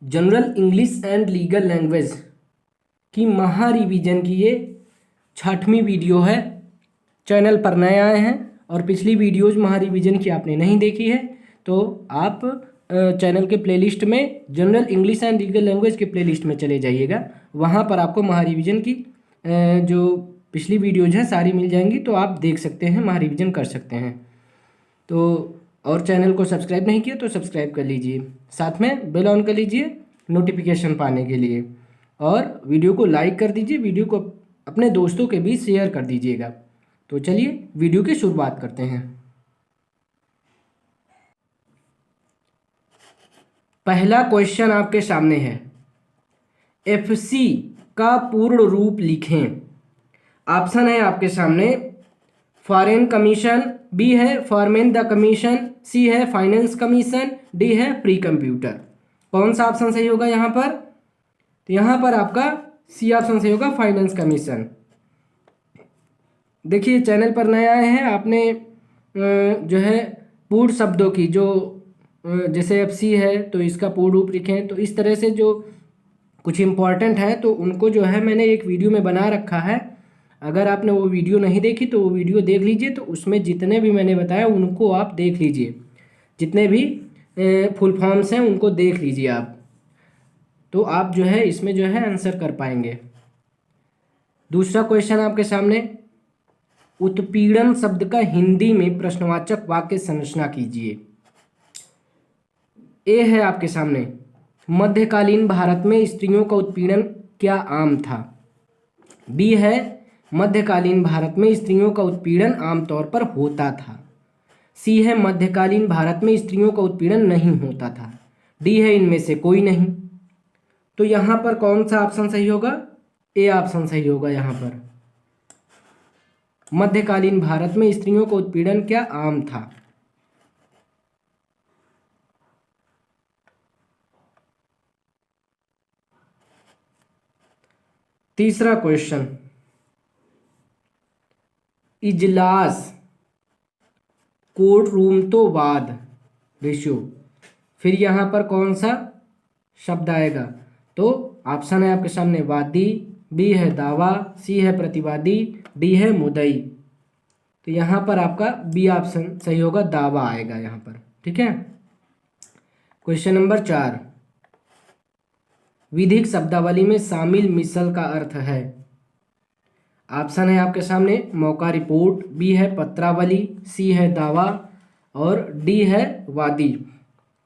General English and legal language की महा revision की ये 6वीं वीडियो है। चैनल पर नए आए हैं और पिछली वीडियोज महा रिवीजन की आपने नहीं देखी है तो आप चैनल के प्लेलिस्ट में general English and legal language के प्लेलिस्ट में चले जाइएगा। वहाँ पर आपको महा रिवीजन की जो पिछली वीडियोज हैं सारी मिल जाएंगी, तो आप देख सकते हैं, महा रिवीजन कर सकते हैं। तो और चैनल को सब्सक्राइब नहीं किया तो सब्सक्राइब कर लीजिए, साथ में बेल ऑन कर लीजिए नोटिफिकेशन पाने के लिए, और वीडियो को लाइक कर दीजिए, वीडियो को अपने दोस्तों के बीच शेयर कर दीजिएगा। तो चलिए वीडियो की शुरुआत करते हैं। पहला क्वेश्चन आपके सामने है, एफसी का पूर्ण रूप लिखें। ऑप्शन है आपके सामने, फॉरेन कमीशन, बी है फॉरमेन द कमीशन, सी है फाइनेंस कमीशन, डी है प्री कंप्यूटर। कौन सा ऑप्शन सही होगा यहाँ पर? तो यहाँ पर आपका सी ऑप्शन सही होगा, फाइनेंस कमीशन। देखिए चैनल पर नए आए हैं, आपने जो है पूर्ण शब्दों की जो जैसे एफसी है तो इसका पूर्ण रूप लिखें, तो इस तरह से जो कुछ इम्पॉर्टेंट है तो उनको जो है मैंने एक वीडियो में बना रखा है। अगर आपने वो वीडियो नहीं देखी तो वो वीडियो देख लीजिए, तो उसमें जितने भी मैंने बताया उनको आप देख लीजिए, जितने भी फुल फॉर्म्स हैं उनको देख लीजिए आप, तो आप जो है इसमें जो है आंसर कर पाएंगे। दूसरा क्वेश्चन आपके सामने, उत्पीड़न शब्द का हिंदी में प्रश्नवाचक वाक्य संरचना कीजिए। ए है आपके सामने, मध्यकालीन भारत में स्त्रियों का उत्पीड़न क्या आम था। बी है, मध्यकालीन भारत में स्त्रियों का उत्पीड़न आमतौर पर होता था। सी है, मध्यकालीन भारत में स्त्रियों का उत्पीड़न नहीं होता था। डी है, इनमें से कोई नहीं। तो यहाँ पर कौन सा ऑप्शन सही होगा? ए ऑप्शन सही होगा। यहाँ पर मध्यकालीन भारत में स्त्रियों का उत्पीड़न क्या आम था। तीसरा क्वेश्चन, इजलास कोर्ट रूम तो वाद रेशियो, फिर यहाँ पर कौन सा शब्द आएगा? तो ऑप्शन है आपके सामने, वादी, बी है दावा, सी है प्रतिवादी, डी है मुद्दई। तो यहाँ पर आपका बी ऑप्शन सही होगा, दावा आएगा यहाँ पर। ठीक है। क्वेश्चन नंबर 4, विधिक शब्दावली में शामिल मिसल का अर्थ है। ऑप्शन है आपके सामने, मौका रिपोर्ट, बी है पत्रावली, सी है दावा और डी है वादी।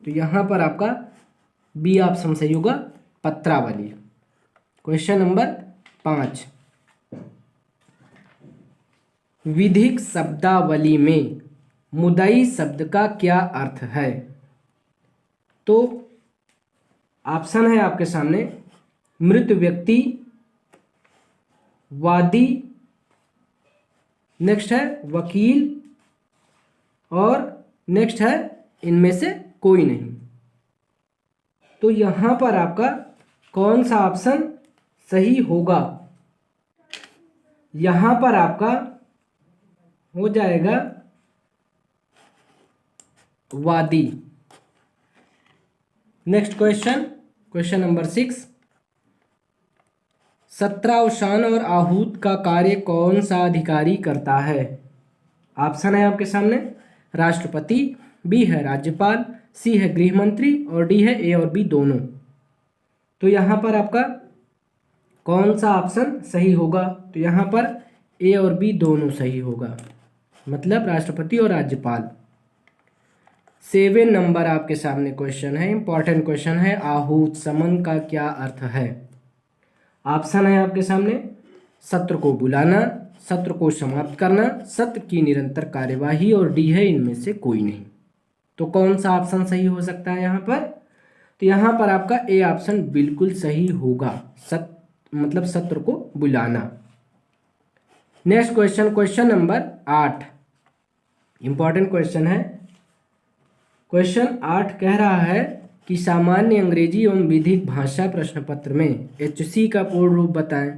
तो यहाँ पर आपका बी ऑप्शन सही होगा, पत्रावली। क्वेश्चन नंबर 5, विधिक शब्दावली में मुद्दई शब्द का क्या अर्थ है? तो ऑप्शन है आपके सामने, मृत व्यक्ति, वादी, नेक्स्ट है वकील और नेक्स्ट है इनमें से कोई नहीं। तो यहाँ पर आपका कौन सा ऑप्शन सही होगा? यहाँ पर आपका हो जाएगा वादी। नेक्स्ट क्वेश्चन, क्वेश्चन नंबर 6, सत्रावसान और आहूत का कार्य कौन सा अधिकारी करता है? ऑप्शन है आपके सामने, राष्ट्रपति, बी है राज्यपाल, सी है गृह मंत्री और डी है ए और बी दोनों। तो यहाँ पर आपका कौन सा ऑप्शन सही होगा? तो यहाँ पर ए और बी दोनों सही होगा, मतलब राष्ट्रपति और राज्यपाल। 7 नंबर आपके सामने क्वेश्चन है, इंपॉर्टेंट क्वेश्चन है, आहूत समन का क्या अर्थ है? ऑप्शन है आपके सामने, सत्र को बुलाना, सत्र को समाप्त करना, सत्र की निरंतर कार्यवाही और डी है इनमें से कोई नहीं। तो कौन सा ऑप्शन सही हो सकता है यहाँ पर? तो यहाँ पर आपका ए ऑप्शन बिल्कुल सही होगा, मतलब सत्र को बुलाना। Next question, question number 8, important question है। क्वेश्चन 8 कह रहा है कि सामान्य अंग्रेजी एवं विधिक भाषा प्रश्न पत्र में एचसी का पूर्ण रूप बताएं।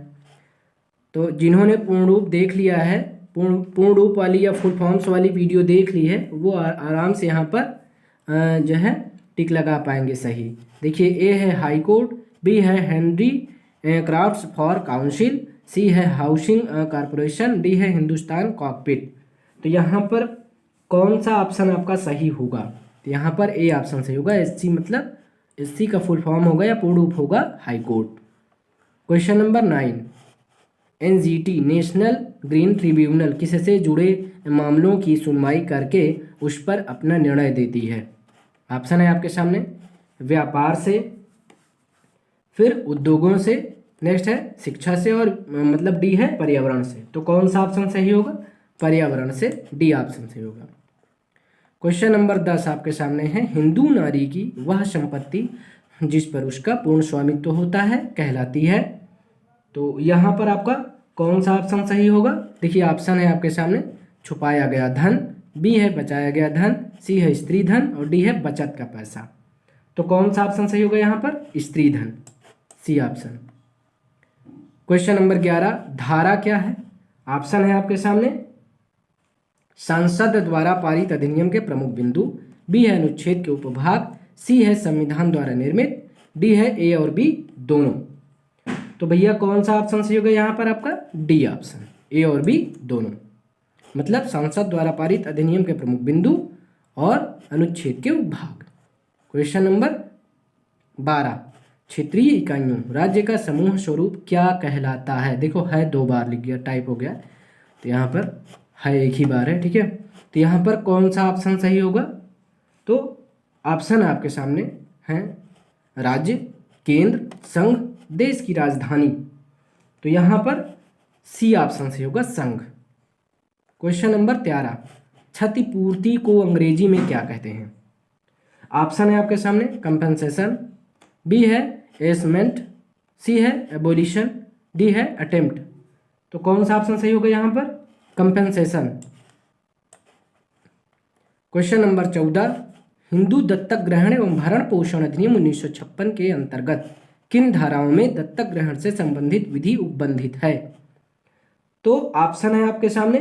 तो जिन्होंने पूर्ण रूप देख लिया है, पूर्ण रूप वाली या फुल फॉर्म्स वाली वीडियो देख ली है, वो आराम से यहाँ पर जो है टिक लगा पाएंगे सही। देखिए ए है हाई कोर्ट, बी है हेनरी क्राफ्ट्स फॉर काउंसिल, सी है हाउसिंग कॉरपोरेशन, डी है हिंदुस्तान कॉकपिट। तो यहाँ पर कौन सा ऑप्शन आपका सही होगा? तो यहाँ पर ए ऑप्शन सही होगा। एससी मतलब एससी का फुल फॉर्म होगा या पूर्ण रूप होगा high court. Question number 9, NGT national green tribunal किससे जुड़े मामलों की सुनवाई करके उस पर अपना निर्णय देती है? ऑप्शन है आपके सामने, व्यापार से, फिर उद्योगों से, नेक्स्ट है शिक्षा से, और मतलब डी है पर्यावरण से। तो कौन सा ऑप्शन सही होगा? पर्यावरण से, डी ऑप्शन सही होगा। क्वेश्चन नंबर 10 आपके सामने है, हिंदू नारी की वह संपत्ति जिस पर उसका पूर्ण स्वामित्व होता है कहलाती है। तो यहाँ पर आपका कौन सा ऑप्शन सही होगा? देखिए ऑप्शन है आपके सामने, छुपाया गया धन, बी है बचाया गया धन, सी है स्त्री धन, और डी है बचत का पैसा। तो कौन सा ऑप्शन सही होगा यहाँ पर? स्त्री धन, सी ऑप्शन। क्वेश्चन नंबर 11, धारा क्या है? ऑप्शन है आपके सामने, संसद द्वारा पारित अधिनियम के प्रमुख बिंदु, बी है अनुच्छेद के उपभाग, सी है संविधान द्वारा निर्मित, डी है ए और बी दोनों। तो भैया कौन सा ऑप्शन सही होगा यहाँ पर आपका? डी ऑप्शन, ए और बी दोनों, मतलब संसद द्वारा पारित अधिनियम के प्रमुख बिंदु और अनुच्छेद के उपभाग। क्वेश्चन नंबर 12, क्षेत्रीय इकाइयों राज्य का समूह स्वरूप क्या कहलाता है? देखो है 2 बार लिख गया, टाइप हो गया, तो यहाँ पर है 1 ही बार है, ठीक है। तो यहाँ पर कौन सा ऑप्शन सही होगा? तो ऑप्शन आपके सामने हैं, राज्य, केंद्र, संघ, देश की राजधानी। तो यहाँ पर सी ऑप्शन सही होगा, संघ। क्वेश्चन नंबर 13, क्षतिपूर्ति को अंग्रेजी में क्या कहते हैं? ऑप्शन है आपके सामने, कंपनसेशन, बी है एसमेंट, सी है एबोलिशन, डी है अटेम्प्ट। तो कौन सा ऑप्शन सही होगा यहाँ पर? कंपनसेशन। क्वेश्चन नंबर 14, हिंदू दत्तक ग्रहण एवं भरण पोषण अधिनियम 1956 के अंतर्गत किन धाराओं में दत्तक ग्रहण से संबंधित विधि उपबंधित है? तो ऑप्शन है आपके सामने,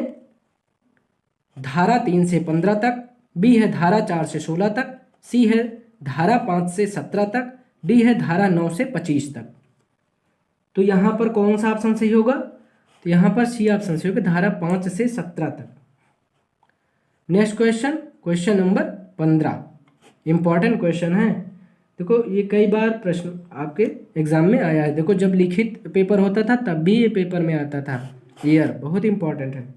धारा 3 से 15 तक, बी है धारा 4 से 16 तक, सी है धारा 5 से 17 तक, डी है धारा 9 से 25 तक। तो यहाँ पर कौन सा ऑप्शन सही होगा? तो यहाँ पर सी ऑप्शन सही होगा, धारा 5 से 17 तक। Next question, question number 15, important question है। देखो ये कई बार प्रश्न आपके एग्जाम में आया है। देखो जब लिखित पेपर होता था तब भी ये पेपर में आता था, एयर बहुत इंपॉर्टेंट है।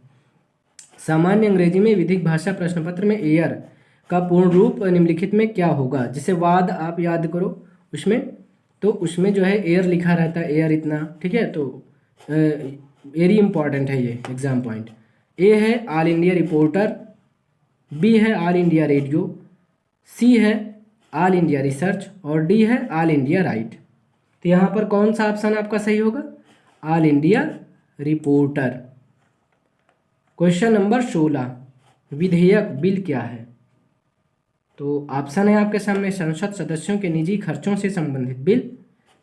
सामान्य अंग्रेजी में विधिक भाषा प्रश्न पत्र में एयर का पूर्ण रूप निम्नलिखित में क्या होगा? जिसे वाद आप याद करो उसमें, तो उसमें जो है एयर लिखा रहता है, एयर इतना, ठीक है। तो वेरी इंपॉर्टेंट है ये एग्जाम पॉइंट। ए है ऑल इंडिया रिपोर्टर, बी है ऑल इंडिया रेडियो, सी है ऑल इंडिया रिसर्च, और डी है ऑल इंडिया राइट। तो यहाँ पर कौन सा ऑप्शन आपका सही होगा? All India reporter. Question number 16, विधेयक बिल क्या है? तो ऑप्शन है आपके सामने, संसद सदस्यों के निजी खर्चों से संबंधित बिल,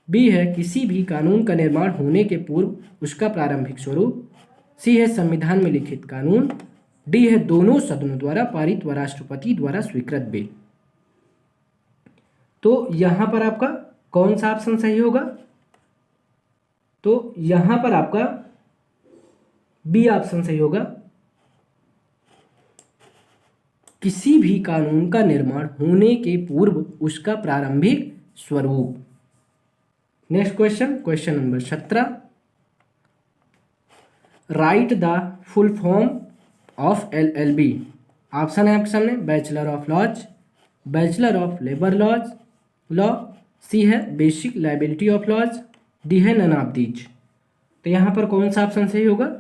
बी है किसी भी कानून का निर्माण होने के पूर्व उसका प्रारंभिक स्वरूप, सी है संविधान में लिखित कानून, डी है दोनों सदनों द्वारा पारित व राष्ट्रपति द्वारा स्वीकृत बिल। तो यहाँ पर आपका कौन सा ऑप्शन सही होगा? तो यहाँ पर आपका बी ऑप्शन सही होगा, किसी भी कानून का निर्माण होने के पूर्व उसका प्रारंभिक स्वरूप। Next question, question number 17, write the full form of LLB। Option है आपके सामने, bachelor of laws, bachelor of labour laws law, C है basic liability of laws, D है नन ऑफ दीज। तो यहाँ पर कौन सा ऑप्शन सही होगा?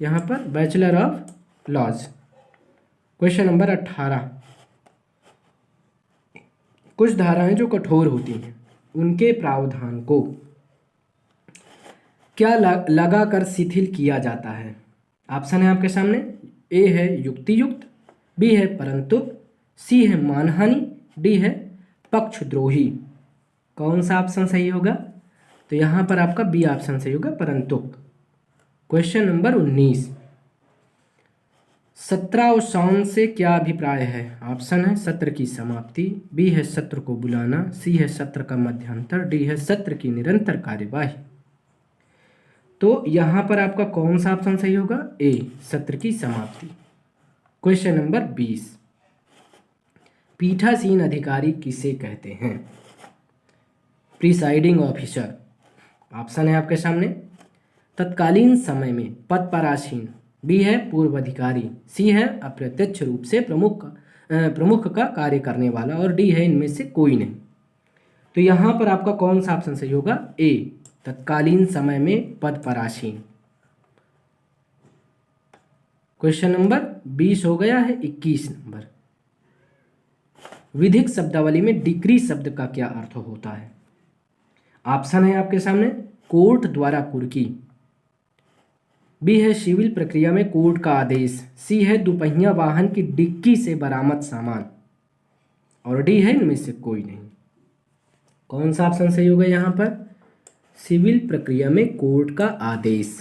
यहाँ पर bachelor of laws. Question number 18, कुछ धाराएं जो कठोर होती हैं उनके प्रावधान को क्या लगाकर शिथिल किया जाता है? ऑप्शन है आपके सामने, ए है युक्तियुक्त, बी है परंतु, सी है मानहानि, डी है पक्षद्रोही। कौन सा ऑप्शन सही होगा? तो यहाँ पर आपका बी ऑप्शन सही होगा, परंतु। क्वेश्चन नंबर 19, सत्रावसान से क्या अभिप्राय है? ऑप्शन है सत्र की समाप्ति, बी है सत्र को बुलाना, सी है सत्र का मध्यांतर, डी है सत्र की निरंतर कार्यवाही। तो यहाँ पर आपका कौन सा ऑप्शन सही होगा? ए, सत्र की समाप्ति। क्वेश्चन नंबर 20, पीठासीन अधिकारी किसे कहते हैं? Presiding officer. ऑप्शन है आपके सामने, तत्कालीन समय में पद पर आसीन, बी है पूर्व अधिकारी, सी है अप्रत्यक्ष रूप से प्रमुख का कार्य करने वाला, और डी है इनमें से कोई नहीं। तो यहाँ पर आपका कौन सा ऑप्शन सही होगा? ए, तत्कालीन समय में पद पर आसीन। क्वेश्चन नंबर 20 हो गया है। 21 नंबर, विधिक शब्दावली में डिक्री शब्द का क्या अर्थ होता है? ऑप्शन है आपके सामने, कोर्ट द्वारा कुर्की, बी है सिविल प्रक्रिया में कोर्ट का आदेश, सी है दुपहिया वाहन की डिक्की से बरामद सामान, और डी है इनमें से कोई नहीं। कौन सा ऑप्शन सही होगा यहाँ पर? सिविल प्रक्रिया में कोर्ट का आदेश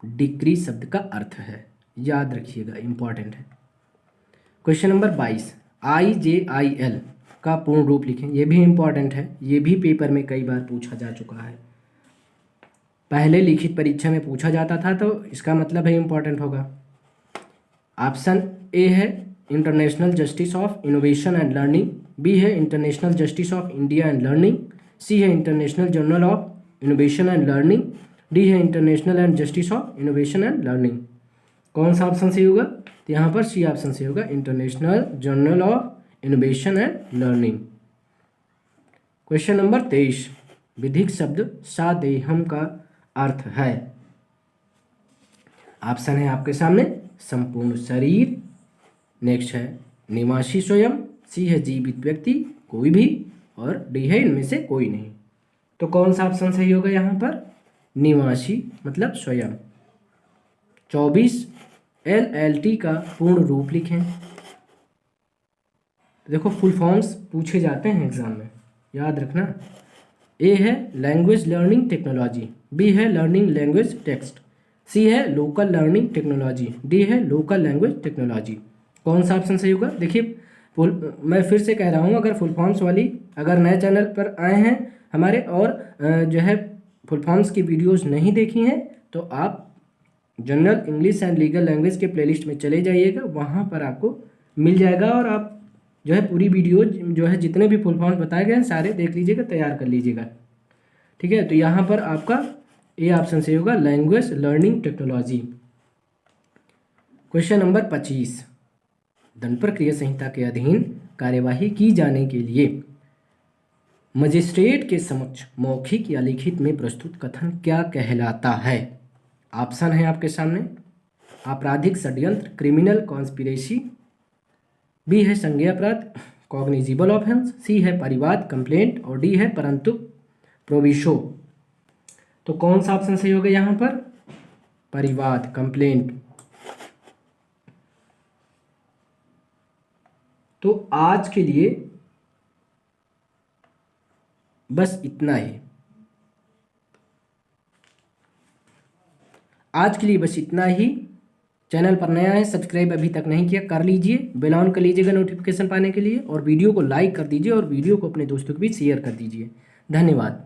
डिक्री शब्द का अर्थ है, याद रखिएगा, इंपॉर्टेंट है। क्वेश्चन नंबर 22, IJIL का पूर्ण रूप लिखें। ये भी इंपॉर्टेंट है, ये भी पेपर में कई बार पूछा जा चुका है, पहले लिखित परीक्षा में पूछा जाता था, तो इसका मतलब है इंपॉर्टेंट होगा। ऑप्शन ए है international justice of innovation and learning, B है international justice of India and learning, C है international journal of innovation and learning, D है international and justice of innovation and learning. कौन सा option सही होगा? तो यहाँ पर सी ऑप्शन सही होगा, international journal of innovation and learning. Question number 23, विधिक शब्द सादेहम का अर्थ है। ऑप्शन है आपके सामने, संपूर्ण शरीर, नेक्स्ट है निवासी स्वयं, सी है जीवित व्यक्ति कोई भी, और डी है इनमें से कोई नहीं। तो कौन सा ऑप्शन सही होगा यहाँ पर? निवासी मतलब स्वयं। 24, LLT का पूर्ण रूप लिखें। देखो फुल फॉर्म्स पूछे जाते हैं एग्जाम में, याद रखना। ए है लैंग्वेज लर्निंग टेक्नोलॉजी, बी है लर्निंग लैंग्वेज टेक्स्ट, सी है लोकल लर्निंग टेक्नोलॉजी, डी है लोकल लैंग्वेज टेक्नोलॉजी। कौन सा ऑप्शन सही होगा? देखिए मैं फिर से कह रहा हूँ, अगर फुल फॉर्म्स वाली अगर नए चैनल पर आए हैं हमारे और जो है फुल फॉर्म्स की वीडियोस नहीं देखी हैं, तो आप general English and legal language के प्लेलिस्ट में चले जाइएगा, वहाँ पर आपको मिल जाएगा, और आप जो है पूरी वीडियो जो है जितने भी फुल फॉर्म्स बताए गए हैं सारे देख लीजिएगा, तैयार कर लीजिएगा, ठीक है। तो यहाँ पर आपका ए ऑप्शन सही होगा, language learning technology. Question number 25, दंड प्रक्रिया संहिता के अधीन कार्यवाही की जाने के लिए मजिस्ट्रेट के समक्ष मौखिक या लिखित में प्रस्तुत कथन क्या कहलाता है? ऑप्शन है आपके सामने, आपराधिक षड्यंत्र क्रिमिनल कॉन्स्पिरेसी, बी है संज्ञेय अपराध कॉग्निजिबल ऑफेंस, सी है परिवाद कंप्लेंट, और डी है परंतु प्रोविशो। तो कौन सा ऑप्शन सही होगा यहाँ पर? परिवाद कंप्लेंट। तो आज के लिए बस इतना ही, आज के लिए बस इतना ही। चैनल पर नया है, सब्सक्राइब अभी तक नहीं किया कर लीजिए, बेल ऑन कर लीजिएगा नोटिफिकेशन पाने के लिए, और वीडियो को लाइक कर दीजिए और वीडियो को अपने दोस्तों के बीच शेयर कर दीजिए। धन्यवाद।